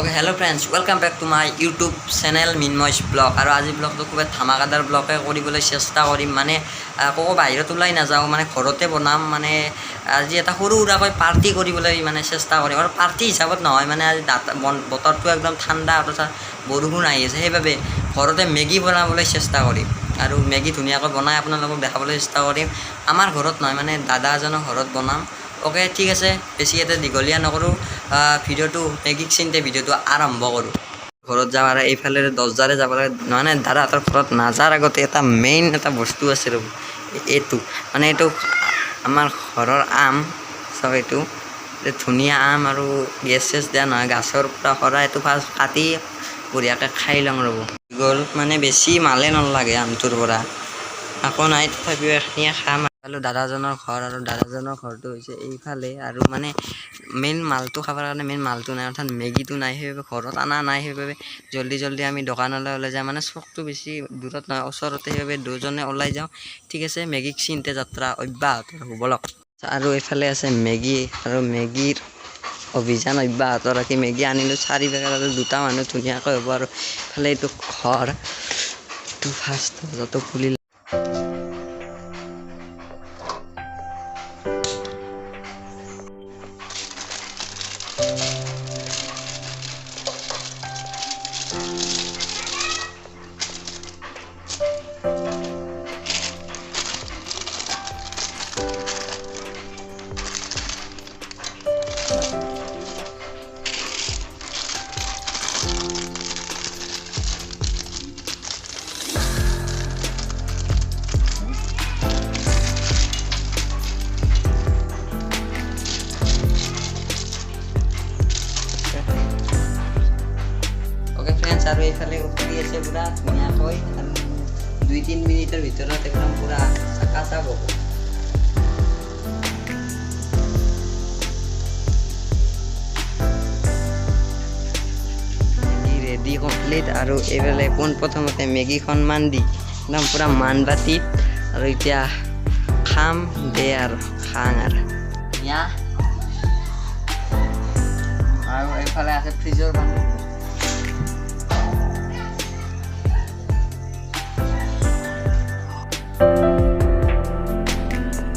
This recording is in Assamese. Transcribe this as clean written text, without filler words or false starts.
Okay, hello friends, welcome back to my YouTube channel Minmoy's Blog. আৰু আজি ব্লগটো খুব ধামাকাদাৰ ব্লগে কৰিবলৈ চেষ্টা কৰিম মানে কোকো বাহিৰত ওলাই নাযাওঁ মানে ঘৰতে বনাম মানে আজি এটা সৰু সুৰাকৈ পাৰ্টি কৰিবলৈ মানে চেষ্টা কৰিম আৰু পাৰ্টি হিচাপত নহয় মানে আজি বতৰটো একদম ঠাণ্ডা আৰু বৰষুণ আহি আছে সেইবাবে ঘৰতে মেগী বনাবলৈ চেষ্টা কৰিম আৰু মেগী ধুনীয়াকৈ বনাই আপোনালোকক দেখাবলৈ চেষ্টা কৰিম আমাৰ ঘৰত নহয় মানে দাদা এজনৰ ঘৰত বনাম ওকে ঠিক আছে বেছি এটা দীঘলীয়া নকৰোঁ ভিডিঅ'টো মেগীক চিন্তে ভিডিঅ'টো আৰম্ভ কৰোঁ ঘৰত যাওঁ আৰু এইফালে দছজাৰে যাব লাগে মানে দাদাহঁতৰ ঘৰত নাযাৰ আগতে এটা মেইন এটা বস্তু আছে ৰ'ব এইটো মানে এইটো আমাৰ ঘৰৰ আম চাওক এইটো ধুনীয়া আম আৰু গেছ চেছ দিয়া নহয় গাছৰ পৰা সৰা এইটো ফাৰ্ষ্ট কাটি বঢ়িয়াকৈ খাই লওঁ ৰ'ব গ'ল মানে বেছি মালে নালাগে আমটোৰ পৰা আকৌ নাই তথাপিও এখিনিয়ে খাম দাদাজনৰ ঘৰ আৰু দাদাজনৰ ঘৰটো হৈছে এইফালে আৰু মানে মেইন মালটো খাবৰ কাৰণে মেইন মালটো নাই অৰ্থাৎ মেগীটো নাই সেইবাবে ঘৰত অনা নাই সেইবাবে জল্দি আমি দোকানলৈ ওলাই যাওঁ মানে চকটো বেছি দূৰত নহয় ওচৰতে সেইবাবে দুজনে ওলাই যাওঁ ঠিক আছে মেগীক চিন্তে যাত্ৰা অব্যাহত হ'ব লওক আৰু এইফালে আছে মেগী আৰু মেগীৰ অভিযান অব্যাহত ৰাখি মেগী আনিলোঁ 4 পেকেট আৰু 2টা মানুহ ধুনীয়াকৈ হ'ব আৰু ইফালে এইটো ঘৰ এইটো ফাৰ্ষ্ট য'ত খুলি আৰু এইফালে উঠি আছে পুৰা ধুনীয়াকৈ আৰু 2-3 মিনিটৰ ভিতৰত একদম পুৰা চাকাচাক হ'ব ৰেডি কমপ্লিট আৰু এইফালে পোনপ্ৰথমতে মেগীখন মান দি একদম পুৰা মানবাতিত আৰু এতিয়া খাম দে আৰু খাং আৰু আৰু এইফালে আছে ফ্ৰিজৰ পানী